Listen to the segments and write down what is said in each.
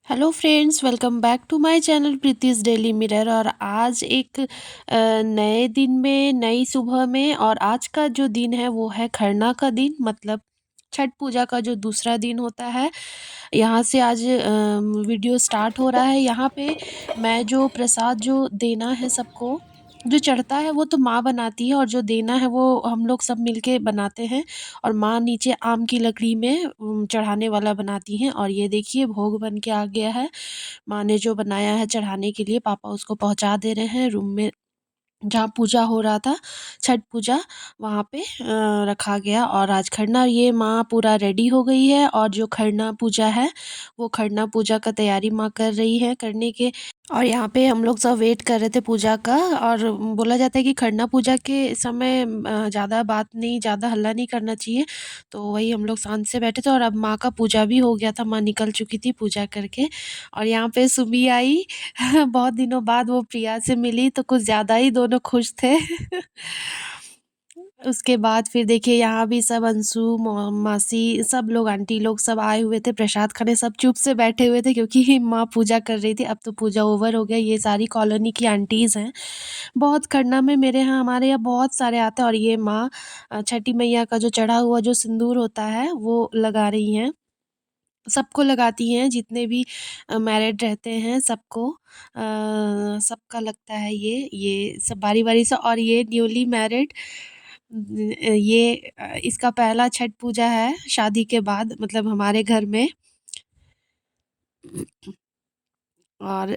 Hello friends, welcome back to my channel Preeti's daily mirror. और आज एक नए दिन में, नई सुबह में, और आज का जो दिन है वो है खरना का दिन, मतलब छठ पूजा का जो दूसरा दिन होता है। यहाँ से आज वीडियो स्टार्ट हो रहा है। यहाँ पे मैं जो प्रसाद जो देना है सबको, जो चढ़ता है वो तो माँ बनाती है, और जो देना है वो हम लोग सब मिलके बनाते हैं। और माँ नीचे आम की लकड़ी में चढ़ाने वाला बनाती हैं। और ये देखिए भोग बन के आ गया है। माँ ने जो बनाया है चढ़ाने के लिए, पापा उसको पहुँचा दे रहे हैं रूम में जहाँ पूजा हो रहा था, छठ पूजा, वहाँ पे रखा गया। और आज खरना, ये माँ पूरा रेडी हो गई है, और जो खरना पूजा है वो खरना पूजा का तैयारी माँ कर रही है करने के। और यहाँ पे हम लोग सब वेट कर रहे थे पूजा का। और बोला जाता है कि खरना पूजा के समय ज़्यादा बात नहीं, ज़्यादा हल्ला नहीं करना चाहिए। तो वही हम लोग शांत से बैठे थे, और अब माँ का पूजा भी हो गया था, माँ निकल चुकी थी पूजा करके। और यहाँ पे सुबह आई बहुत दिनों बाद वो प्रिया से मिली, तो कुछ ज़्यादा ही दोनों खुश थे। उसके बाद फिर देखिए यहाँ भी सब अंशु, मासी, सब लोग, आंटी लोग सब आए हुए थे प्रसाद खाने। सब चुप से बैठे हुए थे क्योंकि माँ पूजा कर रही थी। अब तो पूजा ओवर हो गया। ये सारी कॉलोनी की आंटीज़ हैं। बहुत खन्ना में मेरे यहाँ, हमारे यहाँ बहुत सारे आते हैं। और ये माँ छठी मैया का जो चढ़ा हुआ जो सिंदूर होता है वो लगा रही हैं। सबको लगाती हैं, जितने भी मैरिड रहते हैं सबको, सबका लगता है ये सब बारी-बारी से। और ये न्यूली मैरिड, ये इसका पहला छठ पूजा है शादी के बाद, मतलब हमारे घर में। और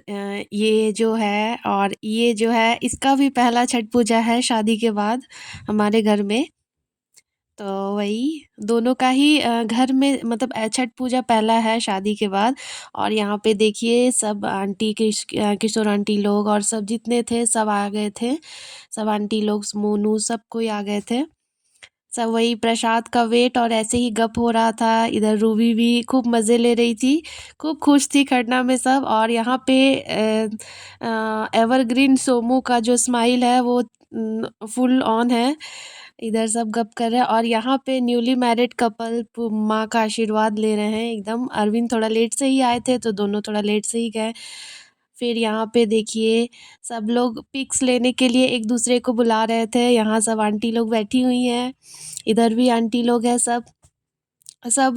ये जो है इसका भी पहला छठ पूजा है शादी के बाद हमारे घर में। तो वही दोनों का ही घर में, मतलब छठ पूजा पहला है शादी के बाद। और यहाँ पे देखिए सब आंटी, किशोर आंटी लोग और सब जितने थे सब आ गए थे। सब आंटी लोग, मोनू, सब कोई आ गए थे। सब वही प्रसाद का वेट, और ऐसे ही गप हो रहा था। इधर रूबी भी खूब मज़े ले रही थी, खूब खुश थी खरना में सब। और यहाँ पे एवरग्रीन सोमू का जो स्माइल है वो फुल ऑन है। इधर सब गप कर रहे हैं, और यहाँ पे न्यूली मैरिड कपल माँ का आशीर्वाद ले रहे हैं एकदम। अरविंद थोड़ा लेट से ही आए थे तो दोनों थोड़ा लेट से ही गए। फिर यहाँ पे देखिए सब लोग पिक्स लेने के लिए एक दूसरे को बुला रहे थे। यहाँ सब आंटी लोग बैठी हुई हैं, इधर भी आंटी लोग हैं। सब सब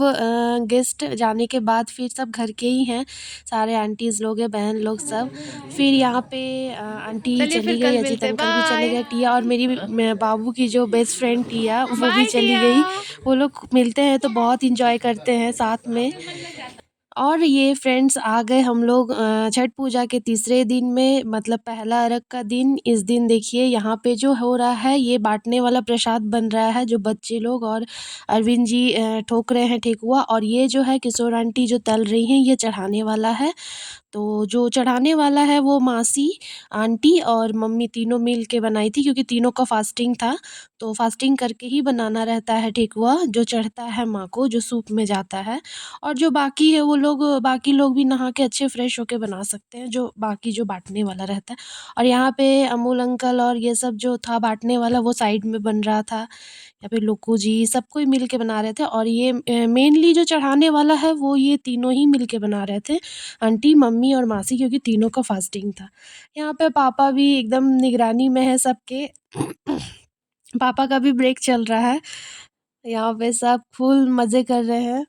गेस्ट जाने के बाद फिर सब घर के ही हैं, सारे आंटीज़ लोग हैं, बहन लोग सब। फिर यहाँ पे आंटी चलिए फिर चली गई, कल अजीत मिलते हैं। अंकल भी चले बाय। गए, टिया और मेरी बाबू की जो बेस्ट फ्रेंड टिया वो भी बाय चली टिया। गई। वो लोग मिलते हैं तो बहुत एंजॉय करते हैं साथ में। और ये फ्रेंड्स आ गए हम लोग छठ पूजा के तीसरे दिन में, मतलब पहला अरग का दिन। इस दिन देखिए यहाँ पे जो हो रहा है, ये बाँटने वाला प्रसाद बन रहा है, जो बच्चे लोग और अरविंद जी ठोक रहे हैं ठेकुआ। और ये जो है किशोर आंटी जो तल रही हैं, ये चढ़ाने वाला है। तो जो चढ़ाने वाला है वो मासी, आंटी और मम्मी तीनों मिल के बनाई थी, क्योंकि तीनों का फास्टिंग था। तो फास्टिंग करके ही बनाना रहता है ठेकुआ, जो चढ़ता है माँ को, जो सूप में जाता है। और जो बाकी है वो लोग, बाकी लोग भी नहा के अच्छे फ्रेश होके बना सकते हैं, जो बाकी जो बाँटने वाला रहता है। और यहाँ पे अमूल अंकल और ये सब जो था बाँटने वाला, वो साइड में बन रहा था। या फिर लुक्कू जी, सब कोई मिल के बना रहे थे। और ये मेनली जो चढ़ाने वाला है वो ये तीनों ही मिल के बना रहे थे, आंटी, मम्मी और मासी, क्योंकि तीनों का फास्टिंग था। यहाँ पे पापा भी एकदम निगरानी में है सबके। पापा का भी ब्रेक चल रहा है। यहाँ पे सब फुल मज़े कर रहे हैं।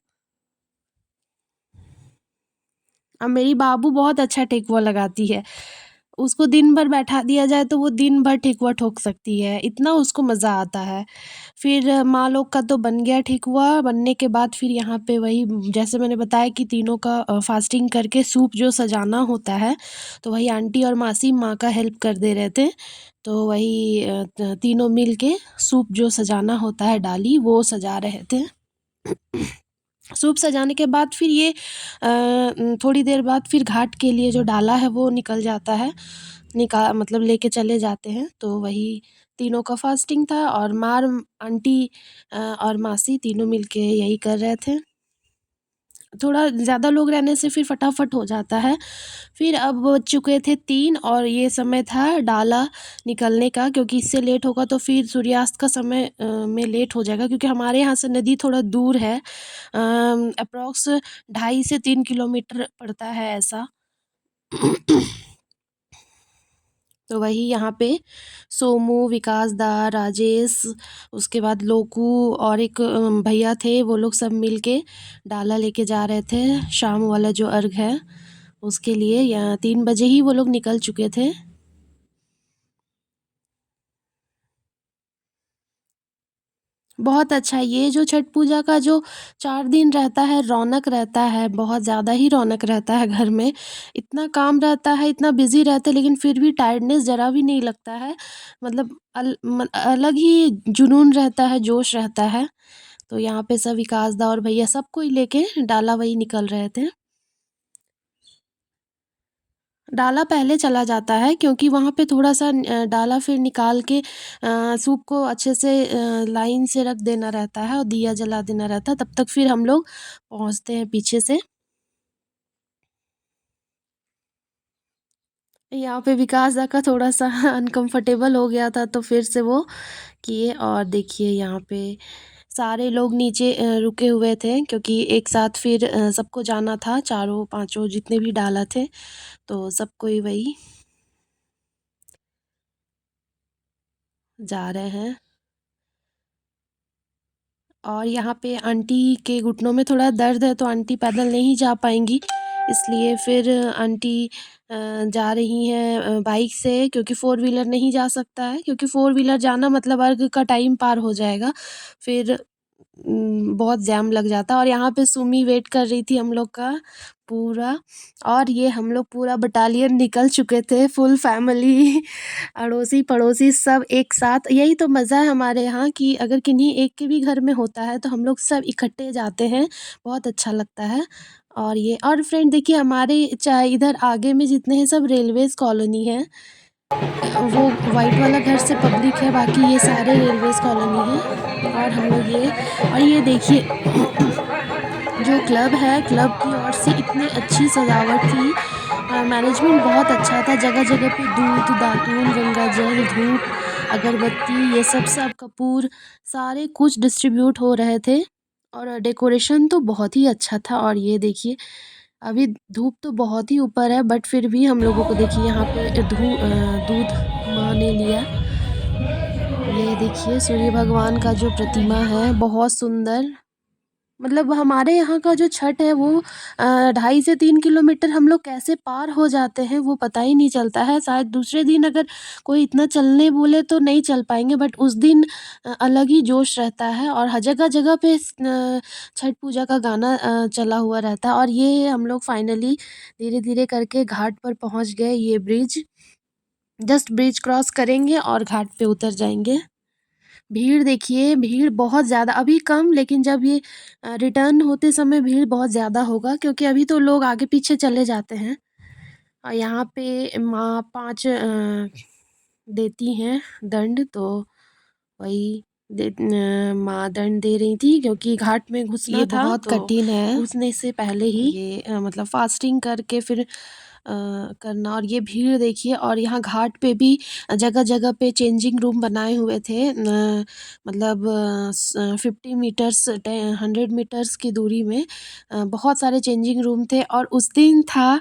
अब मेरी बाबू बहुत अच्छा ठेकुआ लगाती है। उसको दिन भर बैठा दिया जाए तो वो दिन भर ठेकुआ ठोक सकती है, इतना उसको मज़ा आता है। फिर माँ लोग का तो बन गया ठेकुआ, बनने के बाद फिर यहाँ पे वही जैसे मैंने बताया कि तीनों का फास्टिंग करके सूप जो सजाना होता है, तो वही आंटी और मासी माँ का हेल्प कर दे रहे थे। तो वही तीनों मिल के सूप जो सजाना होता है डाली, वो सजा रहे थे। सूप सजाने के बाद फिर ये थोड़ी देर बाद फिर घाट के लिए जो डाला है वो निकल जाता है, मतलब लेके चले जाते हैं। तो वही तीनों का फास्टिंग था, और आंटी और मासी तीनों मिलके यही कर रहे थे। थोड़ा ज़्यादा लोग रहने से फिर फटाफट हो जाता है। फिर अब बज चुके थे 3 और ये समय था डाला निकलने का, क्योंकि इससे लेट होगा तो फिर सूर्यास्त का समय में लेट हो जाएगा, क्योंकि हमारे यहाँ से नदी थोड़ा दूर है। अप्रॉक्स 2.5 से 3 किलोमीटर पड़ता है ऐसा। तो वही यहाँ पे सोमू, विकास दा, राजेश, उसके बाद लोकू और एक भैया थे, वो लोग सब मिलके डाला लेके जा रहे थे शाम वाला जो अर्घ है उसके लिए। या 3 बजे ही वो लोग निकल चुके थे। बहुत अच्छा, ये जो छठ पूजा का जो 4 दिन रहता है, रौनक रहता है, बहुत ज़्यादा ही रौनक रहता है घर में। इतना काम रहता है, इतना बिज़ी रहते हैं, लेकिन फिर भी टायर्डनेस ज़रा भी नहीं लगता है। मतलब अलग ही जुनून रहता है, जोश रहता है। तो यहाँ पे सब विकास दा और भैया सबको ही लेके डाला वही निकल रहे थे। डाला पहले चला जाता है, क्योंकि वहाँ पे थोड़ा-सा डाला फिर निकाल के सूप को अच्छे से लाइन से रख देना रहता है और दिया जला देना रहता है, तब तक फिर हम लोग पहुँचते हैं पीछे से। यहाँ पे विकास दा का थोड़ा-सा अनकम्फ़र्टेबल हो गया था, तो फिर से वो किए। और देखिए यहाँ पे सारे लोग नीचे रुके हुए थे, क्योंकि एक साथ फिर सबको जाना था, चारों पाँचों जितने भी डाला थे, तो सबको ही वही जा रहे हैं। और यहाँ पे आंटी के घुटनों में थोड़ा दर्द है, तो आंटी पैदल नहीं जा पाएँगी, इसलिए फिर आंटी जा रही हैं बाइक से, क्योंकि फ़ोर व्हीलर नहीं जा सकता है, क्योंकि फ़ोर व्हीलर जाना मतलब अर्घ का टाइम पार हो जाएगा। फिर बहुत जाम लग जाता। और यहाँ पे सुमी वेट कर रही थी हम लोग का पूरा। और ये हम लोग पूरा बटालियन निकल चुके थे, फुल फैमिली अड़ोसी-पड़ोसी सब एक साथ। यही तो मज़ा है हमारे यहाँ कि अगर किन्हीं एक के भी घर में होता है तो हम लोग सब इकट्ठे जाते हैं, बहुत अच्छा लगता है। और ये और फ्रेंड देखिए, हमारे चाहे इधर आगे में जितने हैं सब रेलवेज़ कॉलोनी है। वो व्हाइट वाला घर से पब्लिक है, बाकी ये सारे रेलवेज़ कॉलोनी है। और हम लोग ये और ये देखिए जो क्लब है, क्लब की ओर से इतनी अच्छी सजावट थी। मैनेजमेंट बहुत अच्छा था, जगह-जगह पे दूध, दातून, गंगा जल, धूप, अगरबत्ती, ये सब कपूर सारे कुछ डिस्ट्रीब्यूट हो रहे थे। और डेकोरेशन तो बहुत ही अच्छा था। और ये देखिए, अभी धूप तो बहुत ही ऊपर है, बट फिर भी हम लोगों को देखिए यहाँ पे दूध माँ ने लिया। ये देखिए सूर्य भगवान का जो प्रतिमा है, बहुत सुंदर। मतलब हमारे यहाँ का जो छठ है वो 2.5 से 3 किलोमीटर हम लोग कैसे पार हो जाते हैं वो पता ही नहीं चलता है। शायद दूसरे दिन अगर कोई इतना चलने बोले तो नहीं चल पाएँगे, बट उस दिन अलग ही जोश रहता है। और हर जगह-जगह पे छठ पूजा का गाना चला हुआ रहता है। और ये हम लोग फाइनली धीरे-धीरे करके घाट पर पहुँच गए। ये ब्रिज, जस्ट ब्रिज क्रॉस करेंगे और घाट पे उतर जाएँगे। भीड़ देखिए, भीड़ बहुत ज़्यादा, अभी कम, लेकिन जब ये रिटर्न होते समय भीड़ बहुत ज़्यादा होगा, क्योंकि अभी तो लोग आगे-पीछे चले जाते हैं। और यहाँ पे माँ 5 देती हैं दंड, तो वही माँ दंड दे रही थी, क्योंकि घाट में घुसना ये था, बहुत तो कठिन है। घुसने से पहले ही ये मतलब फास्टिंग करके फिर करना। और ये भीड़ देखिए। और यहाँ घाट पे भी जगह-जगह पे चेंजिंग रूम बनाए हुए थे। मतलब 50 मीटर्स 100 मीटर्स की दूरी में बहुत सारे चेंजिंग रूम थे। और उस दिन था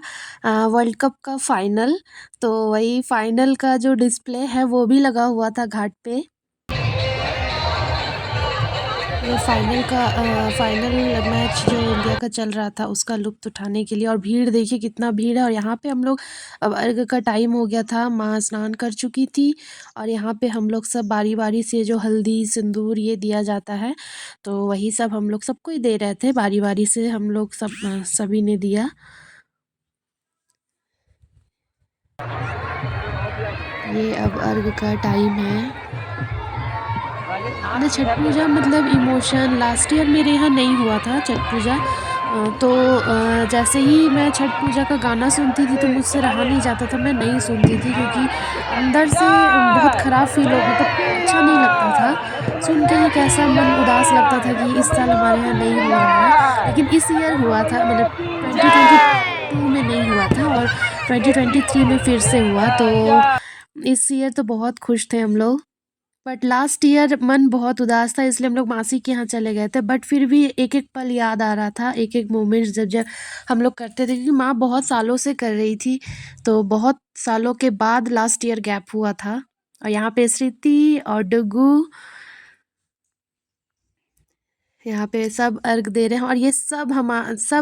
वर्ल्ड कप का फाइनल, तो वही फाइनल का जो डिस्प्ले है वो भी लगा हुआ था घाट पे। वो फाइनल मैच जो इंडिया का चल रहा था उसका लुत्फ़ उठाने के लिए। और भीड़ देखिए कितना भीड़ है। और यहाँ पे हम लोग, अब अर्घ का टाइम हो गया था, माँ स्नान कर चुकी थी। और यहाँ पे हम लोग सब बारी-बारी से जो हल्दी, सिंदूर ये दिया जाता है, तो वही सब हम लोग सबको ही दे रहे थे बारी-बारी से, हम लोग सभी ने दिया। ये अब अर्घ का टाइम है। मतलब छठ पूजा मतलब इमोशन, लास्ट ईयर मेरे यहाँ नहीं हुआ था छठ पूजा, तो जैसे ही मैं छठ पूजा का गाना सुनती थी तो मुझसे रहा नहीं जाता था, मैं नहीं सुनती थी क्योंकि अंदर से बहुत ख़राब फ़ील हो मतलब अच्छा नहीं लगता था। सुन के ही कैसा मन उदास लगता था कि इस साल हमारे यहाँ नहीं हो रहा है। लेकिन इस ईयर हुआ था मतलब 2022 में नहीं हुआ था और 2023 में फिर से हुआ तो इस ईयर तो बहुत खुश थे हम लोग। बट लास्ट ईयर मन बहुत उदास था इसलिए हम लोग मासी के यहाँ चले गए थे। बट फिर भी एक-एक पल याद आ रहा था, एक-एक मोमेंट्स जब-जब हम लोग करते थे क्योंकि माँ बहुत सालों से कर रही थी, तो बहुत सालों के बाद लास्ट ईयर गैप हुआ था। और यहाँ पे स्थिति और डुगू यहाँ पे सब अर्घ दे रहे हैं और ये सब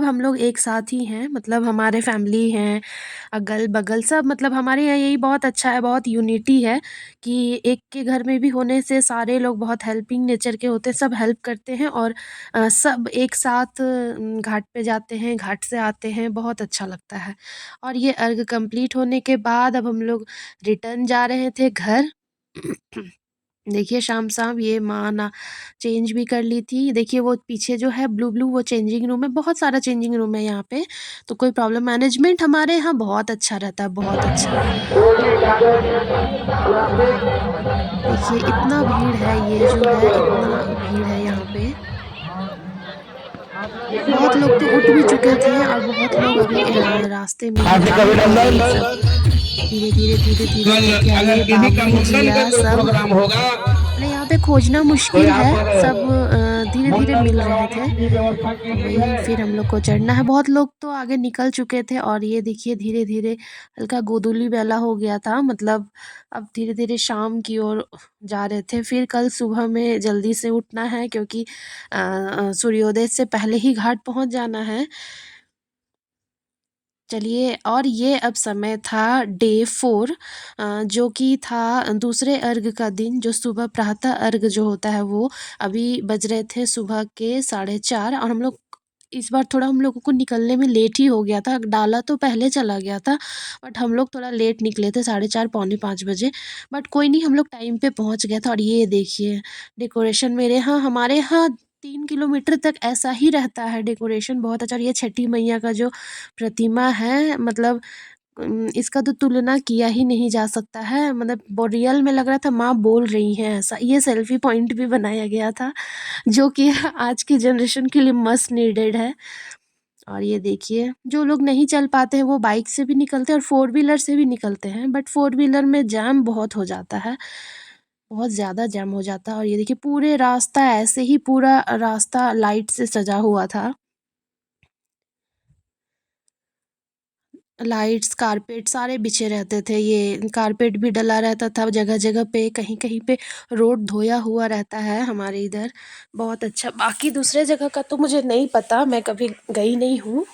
हम लोग एक साथ ही हैं मतलब हमारे फैमिली हैं, अगल-बगल सब मतलब हमारे यहाँ यही बहुत अच्छा है, बहुत यूनिटी है कि एक के घर में भी होने से सारे लोग बहुत हेल्पिंग नेचर के होते हैं, सब हेल्प करते हैं और सब एक साथ घाट पे जाते हैं, घाट से आते हैं, बहुत अच्छा लगता है। और ये अर्घ कंप्लीट होने के बाद अब हम लोग रिटर्न जा रहे थे घर। देखिए शाम-शाम ये माँ ना चेंज भी कर ली थी। देखिए वो पीछे जो है ब्लू-ब्लू वो चेंजिंग रूम है, बहुत सारा चेंजिंग रूम है यहाँ पे, तो कोई प्रॉब्लम मैनेजमेंट हमारे यहाँ बहुत अच्छा रहता है, बहुत अच्छा। देखिए इतना भीड़ है, ये जो है इतना भीड़ है यहाँ पे। बहुत लोग तो उठ भी चुके थे और बहुत लोग अभी रास्ते में ही हैं और ये सब धीरे-धीरे, धीरे-धीरे कल करके अगर आइए किसी का बाबू, मुंडन का जिया कोई सब प्रोग्राम होगा मतलब यहाँ पे खोजना तो मुश्किल यहाँ है, पर सब धीरे-धीरे मुंडन मिल रहे करवाने थे। की व्यवस्था की तो गई वही है। फिर हम लोग को चढ़ना है। बहुत लोग तो आगे निकल चुके थे और ये देखिए धीरे-धीरे हल्का गोधूली वेला हो गया था मतलब अब धीरे-धीरे शाम की ओर जा रहे थे। फिर कल सुबह में जल्दी से उठना है क्योंकि सूर्योदय से पहले ही घाट पहुँच जाना है। चलिए और ये अब समय था डे 4 जो कि था दूसरे अर्घ का दिन जो सुबह प्रातः अर्घ जो होता है वो अभी बज रहे थे सुबह के 4:30 और हम लोग इस बार थोड़ा हम लोगों को निकलने में लेट ही हो गया था। डाला तो पहले चला गया था बट हम लोग थोड़ा लेट निकले थे 4:30 पौने 5 बजे। बट कोई नहीं हम लोग टाइम पे पहुँच गए थे और ये देखिए डेकोरेशन मेरे यहाँ हमारे यहाँ 3 किलोमीटर तक ऐसा ही रहता है डेकोरेशन बहुत अच्छा और ये छठी मैया का जो प्रतिमा है मतलब इसका तो तुलना किया ही नहीं जा सकता है मतलब वो रियल में लग रहा था माँ बोल रही हैं ऐसा। ये सेल्फी पॉइंट भी बनाया गया था जो कि आज की जनरेशन के लिए मस्ट नीडेड है। और ये देखिए जो लोग नहीं चल पाते हैं वो बाइक से भी निकलते हैं और फोर व्हीलर से भी निकलते हैं बट फोर व्हीलर में जाम बहुत हो जाता है, बहुत ज़्यादा जाम हो जाता है और ये देखिए पूरे रास्ता ऐसे ही पूरा रास्ता लाइट से सजा हुआ था। लाइट्स, कारपेट सारे बिछे रहते थे। ये कारपेट भी डला रहता था जगह-जगह पे, कहीं-कहीं पे रोड धोया हुआ रहता है हमारे इधर, बहुत अच्छा। बाकी दूसरे जगह का तो मुझे नहीं पता, मैं कभी गई नहीं हूँ।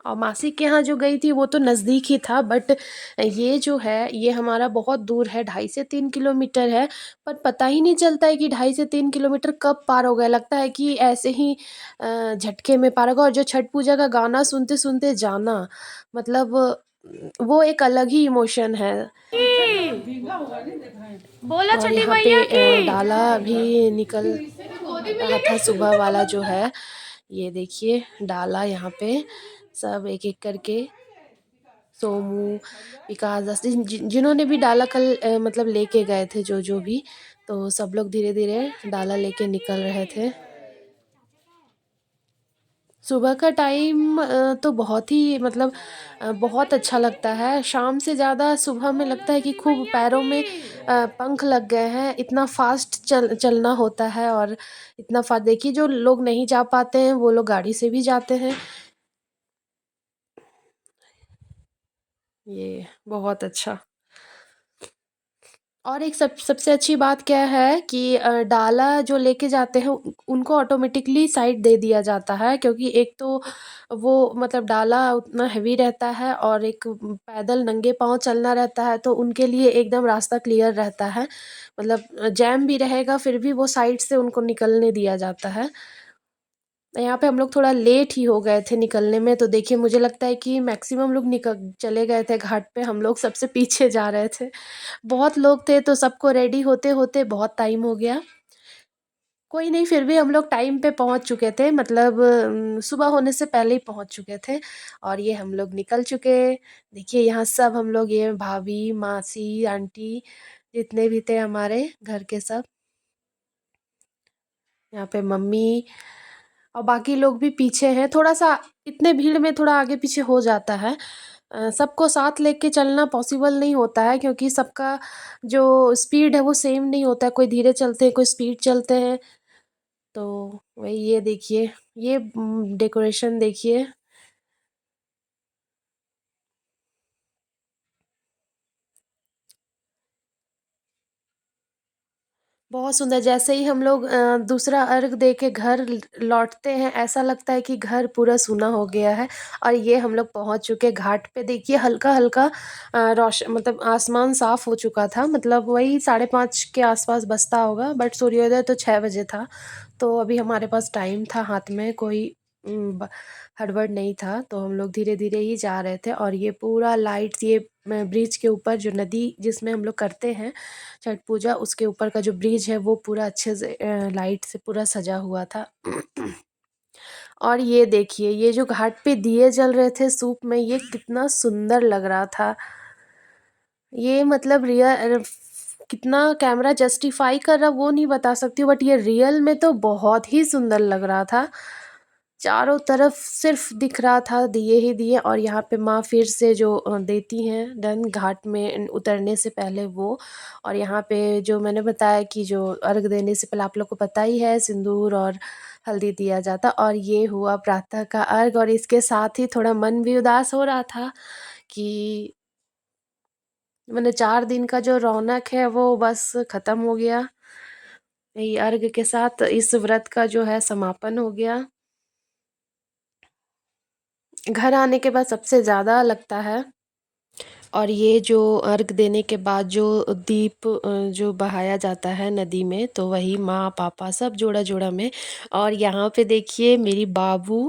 और मासी के यहाँ जो गई थी वो तो नज़दीक ही था बट ये जो है ये हमारा बहुत दूर है, 2.5 से 3 किलोमीटर है। पर पता ही नहीं चलता है कि 2.5 से 3 किलोमीटर कब पार हो गए, लगता है कि ऐसे ही झटके में पार हो गया। और जो छठ पूजा का गाना सुनते-सुनते जाना मतलब वो एक अलग ही इमोशन है। बोलो और छठी यहाँ पे मैया की। डाला भी निकल रहा था सुबह वाला जो है, ये देखिए डाला यहाँ पे सब एक-एक करके सोमू, विकास दास जिन्होंने भी डाला कल मतलब लेके गए थे जो भी, तो सब लोग धीरे-धीरे डाला लेके निकल रहे थे। सुबह का टाइम तो बहुत ही मतलब बहुत अच्छा लगता है। शाम से ज़्यादा सुबह में लगता है कि खूब पैरों में पंख लग गए हैं, इतना फ़ास्ट चलना होता है और इतना देखिए जो लोग नहीं जा पाते हैं, वो लोग गाड़ी से भी जाते हैं। ये बहुत अच्छा। और एक सबसे अच्छी बात क्या है कि डाला जो लेके जाते हैं उनको ऑटोमेटिकली साइड दे दिया जाता है क्योंकि एक तो वो मतलब डाला उतना हेवी रहता है और एक पैदल नंगे पाँव चलना रहता है तो उनके लिए एकदम रास्ता क्लियर रहता है। मतलब जैम भी रहेगा फिर भी वो साइड से उनको निकलने दिया जाता है। यहाँ पे हम लोग थोड़ा लेट ही हो गए थे निकलने में, तो देखिए मुझे लगता है कि मैक्सिमम लोग निकल चले गए थे घाट पे, हम लोग सबसे पीछे जा रहे थे। बहुत लोग थे तो सबको रेडी होते-होते बहुत टाइम हो गया। कोई नहीं, फिर भी हम लोग टाइम पे पहुँच चुके थे, मतलब सुबह होने से पहले ही पहुँच चुके थे और ये हम लोग निकल चुके। देखिए यहाँ सब हम लोग, ये भाभी, मासी, आंटी जितने भी थे हमारे घर के सब, यहाँ पे मम्मी और बाकी लोग भी पीछे हैं। थोड़ा-सा इतने भीड़ में थोड़ा आगे-पीछे हो जाता है। सबको साथ लेके चलना पॉसिबल नहीं होता है, क्योंकि सबका जो स्पीड है वो सेम नहीं होता है, कोई धीरे चलते हैं, कोई स्पीड चलते हैं। तो वही ये देखिए, ये डेकोरेशन देखिए। बहुत सुंदर, जैसे ही हम लोग दूसरा अर्घ दे के घर लौटते हैं, ऐसा लगता है कि घर पूरा सूना हो गया है। और ये हम लोग पहुँच चुके घाट पे, देखिए हल्का-हल्का मतलब आसमान साफ़ हो चुका था, मतलब वही 5:30 के आस-पास बजता होगा, बट सूर्योदय तो 6 बजे था। तो अभी हमारे पास टाइम था हाथ में, कोई ब हड़बड़ नहीं था, तो हम लोग धीरे-धीरे ही जा रहे थे और ये पूरा लाइट्स, ये ब्रिज के ऊपर जो नदी जिसमें हम लोग करते हैं छठ पूजा, उसके ऊपर का जो ब्रिज है वो पूरा अच्छे से लाइट से पूरा सजा हुआ था। और ये देखिए, ये जो घाट पे दिए जल रहे थे सूप में, ये कितना सुंदर लग रहा था। ये मतलब कितना कैमरा जस्टिफाई कर रहा वो नहीं बता सकती हूँ, बट ये रियल में तो बहुत ही सुंदर लग रहा था। चारों तरफ सिर्फ दिख रहा था दिए ही दिए, और यहाँ पे माँ फिर से जो देती हैं डन घाट में उतरने से पहले वो। और यहाँ पे जो मैंने बताया कि जो अर्घ देने से पहले आप लोग को पता ही है सिंदूर और हल्दी दिया जाता, और ये हुआ प्रातः का अर्घ। और इसके साथ ही थोड़ा मन भी उदास हो रहा था कि मैंने 4 दिन का जो रौनक है वो बस खत्म हो गया। यही अर्घ के साथ इस व्रत का जो है समापन हो गया। घर आने के बाद सबसे ज़्यादा लगता है। और ये जो अर्घ देने के बाद जो दीप जो बहाया जाता है नदी में, तो वही माँ पापा सब जोड़ा-जोड़ा में। और यहाँ पे देखिए मेरी बाबू,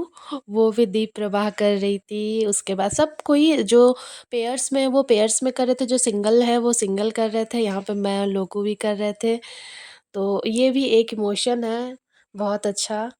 वो भी दीप प्रवाह कर रही थी। उसके बाद सब कोई जो पेयर्स में है वो पेयर्स में कर रहे थे, जो सिंगल है वो सिंगल कर रहे थे। यहाँ पे मैं और लोगो भी कर रहे थे। तो ये भी एक इमोशन है, बहुत अच्छा।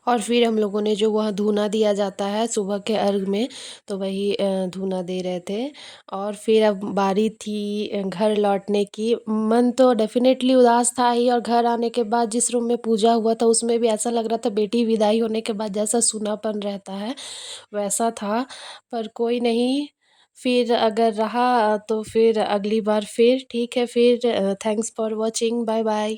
और फिर हम लोगों ने जो वह धूना दिया जाता है सुबह के अर्घ में, तो वही धूना दे रहे थे। और फिर अब बारी थी घर लौटने की। मन तो डेफ़िनेटली उदास था ही, और घर आने के बाद जिस रूम में पूजा हुआ था उसमें भी ऐसा लग रहा था बेटी विदाई होने के बाद जैसा सूनापन रहता है, वैसा था। पर कोई नहीं, फिर अगर रहा तो फिर अगली बार फिर ठीक है फिर। Thanks for watching, bye bye.